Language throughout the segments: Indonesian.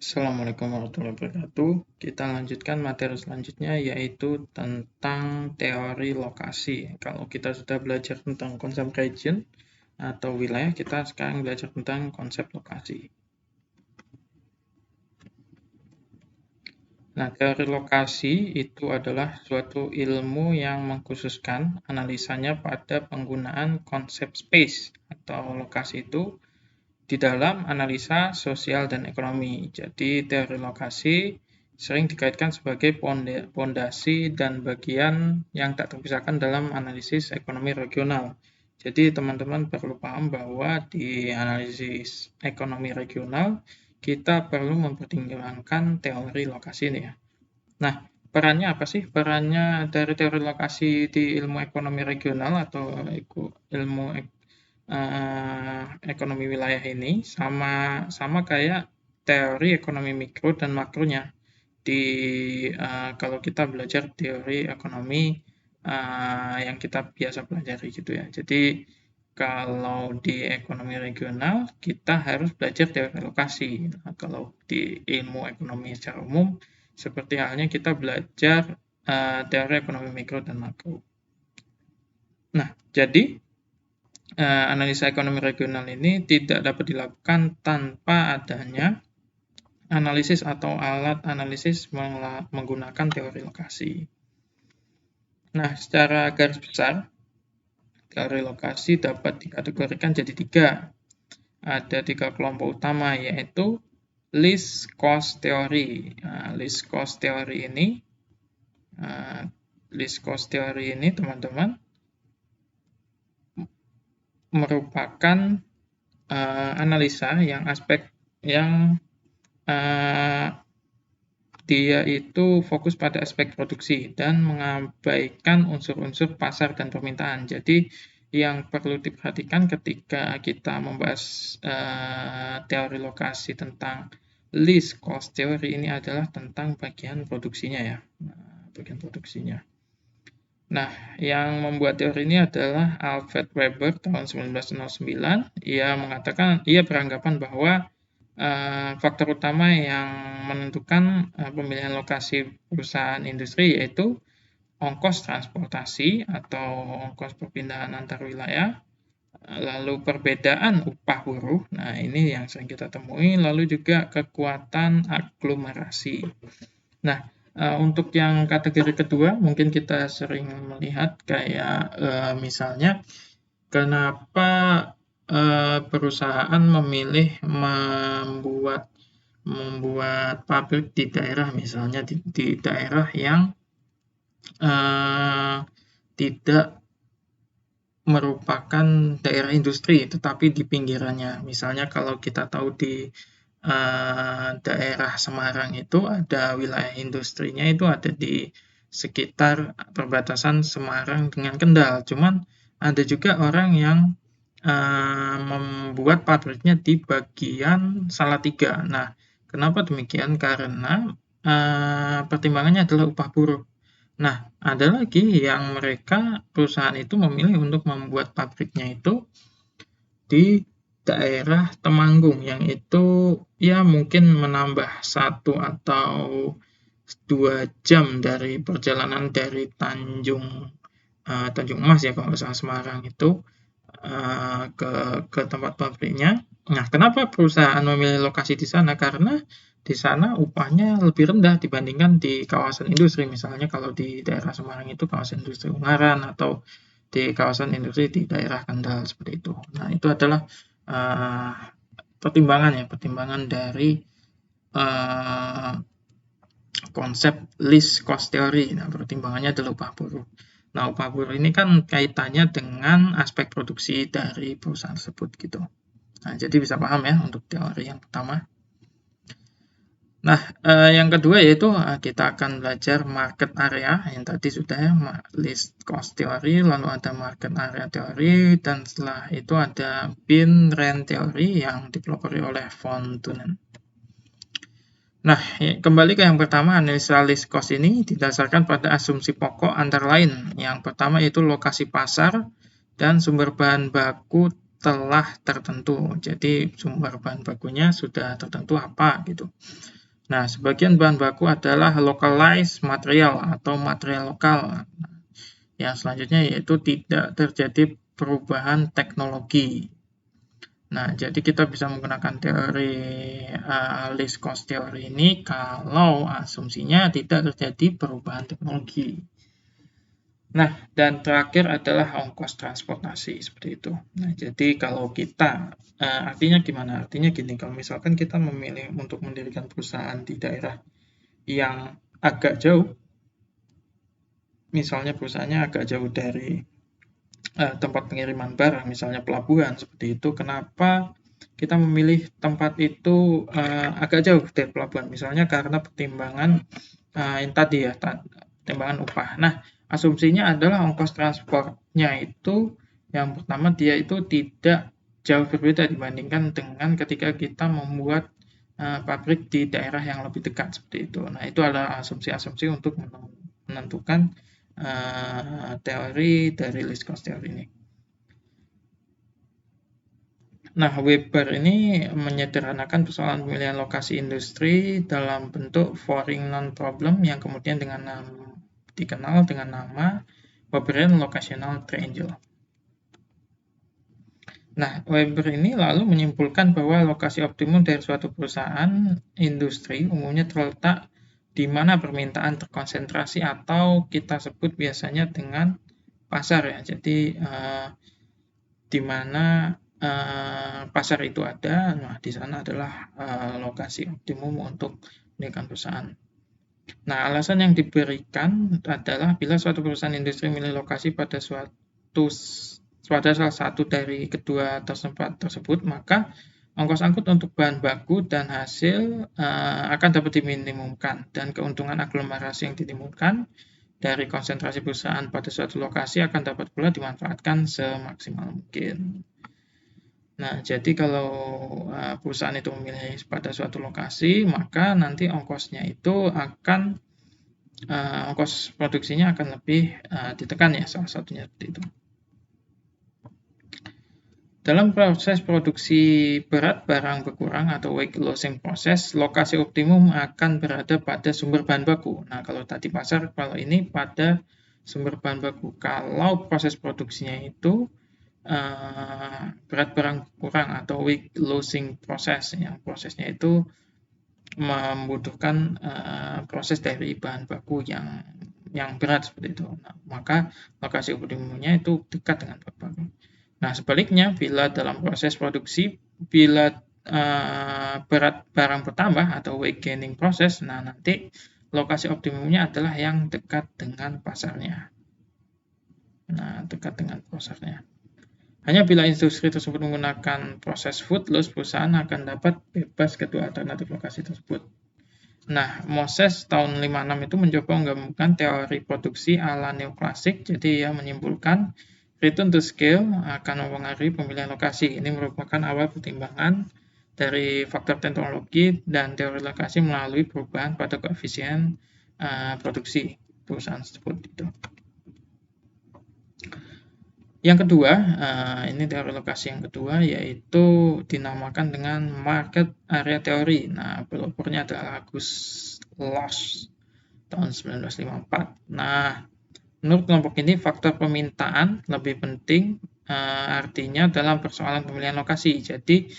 Assalamualaikum warahmatullahi wabarakatuh. Kita lanjutkan materi selanjutnya yaitu tentang teori lokasi. Kalau kita sudah belajar tentang konsep region atau wilayah, kita sekarang belajar tentang konsep lokasi. Nah, teori lokasi itu adalah suatu ilmu yang mengkhususkan analisanya pada penggunaan konsep space atau lokasi itu di dalam analisa sosial dan ekonomi. Jadi teori lokasi sering dikaitkan sebagai pondasi dan bagian yang tak terpisahkan dalam analisis ekonomi regional. Jadi teman-teman perlu paham bahwa di analisis ekonomi regional kita perlu mempertimbangkan teori lokasi ini ya. Nah, perannya apa sih? Perannya dari teori lokasi di ilmu ekonomi regional atau ilmu ekonomi wilayah ini sama kayak teori ekonomi mikro dan makronya di kalau kita belajar teori ekonomi yang kita biasa pelajari gitu ya. Jadi kalau di ekonomi regional kita harus belajar teori lokasi. Nah, kalau di ilmu ekonomi secara umum seperti halnya kita belajar teori ekonomi mikro dan makro. Nah, jadi analisa ekonomi regional ini tidak dapat dilakukan tanpa adanya analisis atau alat analisis menggunakan teori lokasi. Nah, secara garis besar, teori lokasi dapat dikategorikan jadi tiga. Ada tiga kelompok utama, yaitu least cost theory. Least cost theory ini, teman-teman, merupakan analisa yang dia itu fokus pada aspek produksi dan mengabaikan unsur-unsur pasar dan permintaan. Jadi yang perlu diperhatikan ketika kita membahas teori lokasi tentang least cost theory ini adalah tentang bagian produksinya ya. Bagian produksinya. Nah, yang membuat teori ini adalah Alfred Weber tahun 1909. Ia beranggapan bahwa faktor utama yang menentukan pemilihan lokasi perusahaan industri yaitu ongkos transportasi atau ongkos perpindahan antar wilayah, lalu perbedaan upah buruh, nah ini yang sering kita temui, lalu juga kekuatan aglomerasi. Nah, untuk yang kategori kedua, mungkin kita sering melihat kayak misalnya kenapa perusahaan memilih membuat pabrik di daerah, misalnya di daerah yang tidak merupakan daerah industri, tetapi di pinggirannya. Misalnya kalau kita tahu di daerah Semarang itu ada wilayah industrinya itu ada di sekitar perbatasan Semarang dengan Kendal. Cuman ada juga orang yang membuat pabriknya di bagian Salatiga. Nah, kenapa demikian? Karena pertimbangannya adalah upah buruh. Nah, ada lagi yang perusahaan itu memilih untuk membuat pabriknya itu di daerah Temanggung, yang itu ya mungkin menambah 1 atau 2 jam dari perjalanan dari Tanjung Mas ya kalau misalnya Semarang itu ke tempat pabriknya. Nah, kenapa perusahaan memilih lokasi di sana? Karena di sana upahnya lebih rendah dibandingkan di kawasan industri. Misalnya kalau di daerah Semarang itu kawasan industri Ungaran atau di kawasan industri di daerah Kendal seperti itu. Nah, itu adalah pertimbangan dari konsep least cost theory. Nah, pertimbangannya adalah upah buruh. Nah, upah buruh ini kan kaitannya dengan aspek produksi dari perusahaan tersebut gitu. Nah, jadi bisa paham ya untuk teori yang pertama. Nah, yang kedua yaitu kita akan belajar market area, yang tadi sudah ya, least cost theory, lalu ada market area theory, dan setelah itu ada bin rent theory yang dipelopori oleh von Thunen. Nah, kembali ke yang pertama, analisa least cost ini didasarkan pada asumsi pokok antara lain. Yang pertama yaitu lokasi pasar dan sumber bahan baku telah tertentu. Jadi sumber bahan bakunya sudah tertentu apa gitu. Nah, sebagian bahan baku adalah localized material atau material lokal. Yang selanjutnya yaitu tidak terjadi perubahan teknologi. Nah, jadi kita bisa menggunakan teori least cost theory ini kalau asumsinya tidak terjadi perubahan teknologi. Nah, dan terakhir adalah ongkos transportasi seperti itu. Nah, jadi kalau kita artinya gimana? Artinya gini, kalau misalkan kita memilih untuk mendirikan perusahaan di daerah yang agak jauh, misalnya perusahaannya agak jauh dari tempat pengiriman barang, misalnya pelabuhan seperti itu, kenapa kita memilih tempat itu agak jauh dari pelabuhan? Misalnya karena pertimbangan yang tadi ya, pertimbangan upah. Nah, asumsinya adalah ongkos transportnya itu yang pertama dia itu tidak jauh berbeda dibandingkan dengan ketika kita membuat pabrik di daerah yang lebih dekat seperti itu. Nah, itu adalah asumsi-asumsi untuk menentukan teori dari least cost theory ini. Nah, Weber ini menyederhanakan persoalan pemilihan lokasi industri dalam bentuk foreign non-problem yang kemudian dikenal dengan nama Weberian Locational Triangle. Nah, Weber ini lalu menyimpulkan bahwa lokasi optimum dari suatu perusahaan industri umumnya terletak di mana permintaan terkonsentrasi atau kita sebut biasanya dengan pasar ya. Jadi di mana pasar itu ada, nah di sana adalah lokasi optimum untuk mendirikan perusahaan. Nah, alasan yang diberikan adalah bila suatu perusahaan industri memilih lokasi pada salah satu dari kedua tempat tersebut, maka ongkos angkut untuk bahan baku dan hasil akan dapat diminimumkan dan keuntungan aglomerasi yang ditimbulkan dari konsentrasi perusahaan pada suatu lokasi akan dapat pula dimanfaatkan semaksimal mungkin. Nah, jadi kalau perusahaan itu memilih pada suatu lokasi, maka nanti ongkosnya itu akan ongkos produksinya akan lebih ditekan ya, salah satunya seperti itu. Dalam proses produksi berat barang berkurang atau weight losing proses, lokasi optimum akan berada pada sumber bahan baku. Nah, kalau tadi pasar, kalau ini pada sumber bahan baku. Kalau proses produksinya itu berat barang kurang atau weight losing proses, yang prosesnya itu membutuhkan proses dari bahan baku yang berat seperti itu. Nah, maka lokasi optimumnya itu dekat dengan bahan baku. Nah, sebaliknya bila dalam proses produksi, bila berat barang bertambah atau weight gaining proses, nah nanti lokasi optimumnya adalah yang dekat dengan pasarnya. Nah, dekat dengan pasarnya. Hanya bila industri tersebut menggunakan proses food loss, perusahaan akan dapat bebas kedua alternatif lokasi tersebut. Nah, Moses tahun 56 itu mencoba menggabungkan teori produksi ala neoklasik, jadi ia menyimpulkan return to scale akan mempengaruhi pemilihan lokasi. Ini merupakan awal pertimbangan dari faktor teknologi dan teori lokasi melalui perubahan pada koefisien produksi perusahaan tersebut. Itu. Yang kedua, ini teori lokasi yang kedua, yaitu dinamakan dengan market area theory. Nah, pelopornya adalah Agus Loss tahun 1954. Nah, menurut kelompok ini, faktor permintaan lebih penting, artinya dalam persoalan pemilihan lokasi. Jadi,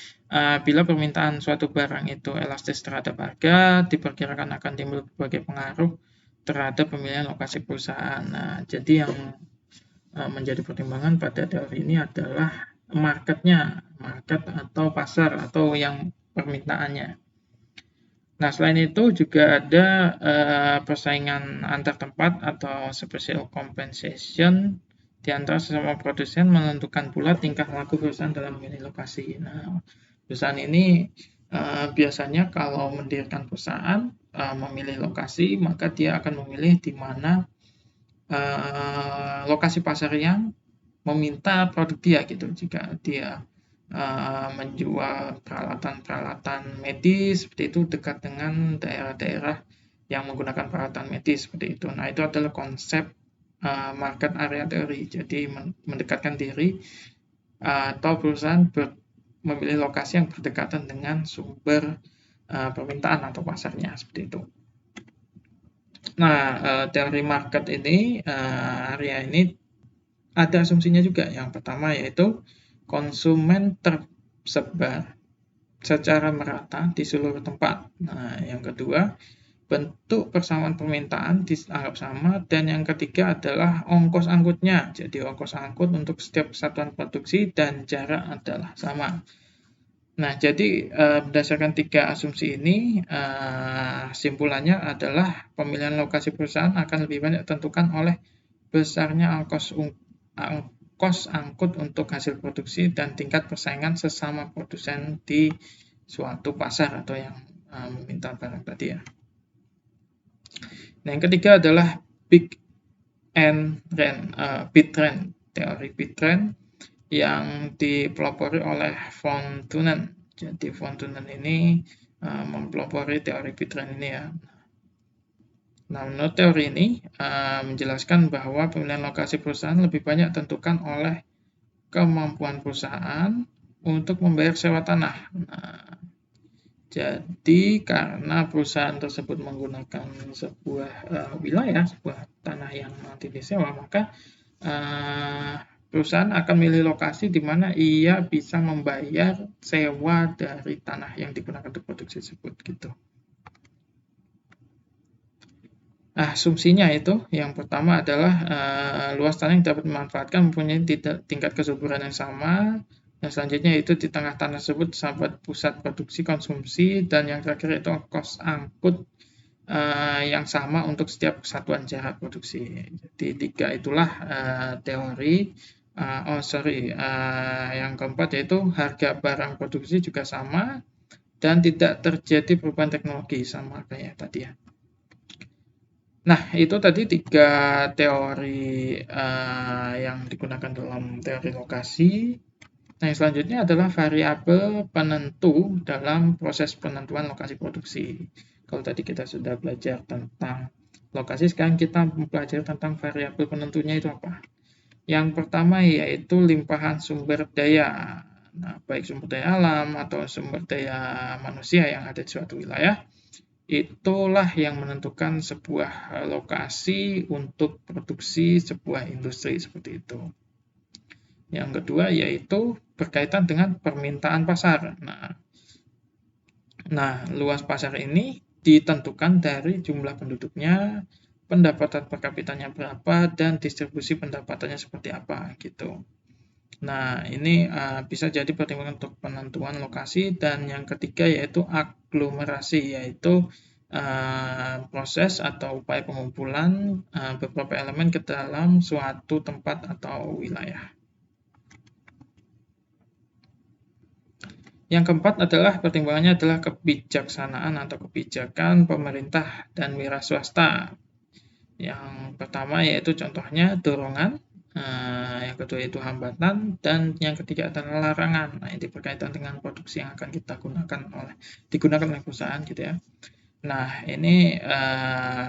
bila permintaan suatu barang itu elastis terhadap harga, diperkirakan akan timbul berbagai pengaruh terhadap pemilihan lokasi perusahaan. Nah, jadi yang menjadi pertimbangan pada teori ini adalah market atau pasar atau yang permintaannya. Nah, selain itu juga ada persaingan antar tempat atau special compensation di antara sesama produsen menentukan pula tingkah laku perusahaan dalam memilih lokasi. Nah, perusahaan ini biasanya kalau mendirikan perusahaan memilih lokasi, maka dia akan memilih di mana lokasi pasar yang meminta produk dia gitu. Jika dia menjual peralatan-peralatan medis seperti itu dekat dengan daerah-daerah yang menggunakan peralatan medis seperti itu. Nah, itu adalah konsep market area theory. Jadi mendekatkan diri atau perusahaan memilih lokasi yang berdekatan dengan sumber permintaan atau pasarnya, seperti itu. Nah, teori market ini, area ini ada asumsinya juga. Yang pertama yaitu konsumen tersebar secara merata di seluruh tempat. Nah, yang kedua, bentuk persamaan permintaan dianggap sama, dan yang ketiga adalah ongkos angkutnya. Jadi ongkos angkut untuk setiap satuan produksi dan jarak adalah sama. Nah, jadi berdasarkan tiga asumsi ini, simpulannya adalah pemilihan lokasi perusahaan akan lebih banyak ditentukan oleh besarnya ongkos angkut untuk hasil produksi dan tingkat persaingan sesama produsen di suatu pasar atau yang meminta barang tadi ya. Nah, yang ketiga adalah bid trend, teori bid trend yang dipelopori oleh von Thunen. Jadi von Thunen ini mempelopori teori bid trend ini ya. Nah, menurut teori ini menjelaskan bahwa pemilihan lokasi perusahaan lebih banyak ditentukan oleh kemampuan perusahaan untuk membayar sewa tanah. Nah, jadi karena perusahaan tersebut menggunakan sebuah wilayah, sebuah tanah yang nanti disewa, maka perusahaan akan memilih lokasi di mana ia bisa membayar sewa dari tanah yang digunakan untuk produksi tersebut gitu. Nah, asumsinya itu yang pertama adalah luas tanah yang dapat dimanfaatkan mempunyai tingkat kesuburan yang sama. Yang selanjutnya itu di tengah tanah tersebut terdapat pusat produksi konsumsi, dan yang terakhir itu kos angkut yang sama untuk setiap satuan jarak produksi. Jadi tiga itulah teori. Yang keempat yaitu harga barang produksi juga sama dan tidak terjadi perubahan teknologi, sama kayak tadi ya. Nah, itu tadi tiga teori yang digunakan dalam teori lokasi. Nah, yang selanjutnya adalah variabel penentu dalam proses penentuan lokasi produksi. Kalau tadi kita sudah belajar tentang lokasi, sekarang kita mempelajari tentang variabel penentunya itu apa. Yang pertama yaitu limpahan sumber daya. Nah, baik sumber daya alam atau sumber daya manusia yang ada di suatu wilayah, itulah yang menentukan sebuah lokasi untuk produksi sebuah industri seperti itu. Yang kedua yaitu berkaitan dengan permintaan pasar. Nah, luas pasar ini ditentukan dari jumlah penduduknya, pendapatan per kapitanya berapa, dan distribusi pendapatannya seperti apa gitu. Nah, ini bisa jadi pertimbangan untuk penentuan lokasi. Dan yang ketiga yaitu aglomerasi, yaitu proses atau upaya pengumpulan beberapa elemen ke dalam suatu tempat atau wilayah. Yang keempat adalah pertimbangannya adalah kebijaksanaan atau kebijakan pemerintah dan wira swasta. Yang pertama yaitu contohnya dorongan, yang kedua itu hambatan, dan yang ketiga adalah larangan. Nah, ini berkaitan dengan produksi yang akan digunakan oleh perusahaan gitu ya. Nah, ini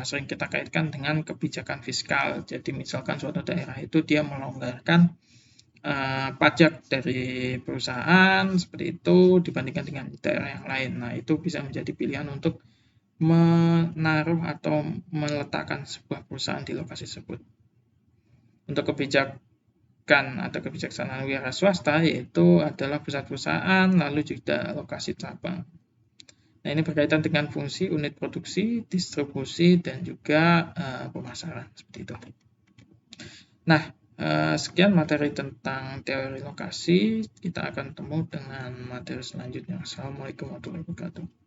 sering kita kaitkan dengan kebijakan fiskal. Jadi misalkan suatu daerah itu dia melonggarkan pajak dari perusahaan seperti itu dibandingkan dengan daerah yang lain. Nah, itu bisa menjadi pilihan untuk menaruh atau meletakkan sebuah perusahaan di lokasi tersebut. Untuk kebijakan atau kebijaksanaan wira swasta yaitu adalah pusat perusahaan, lalu juga lokasi cabang. Nah, ini berkaitan dengan fungsi unit produksi, distribusi, dan juga pemasaran seperti itu. Nah, sekian materi tentang teori lokasi. Kita akan ketemu dengan materi selanjutnya. Assalamualaikum warahmatullahi wabarakatuh.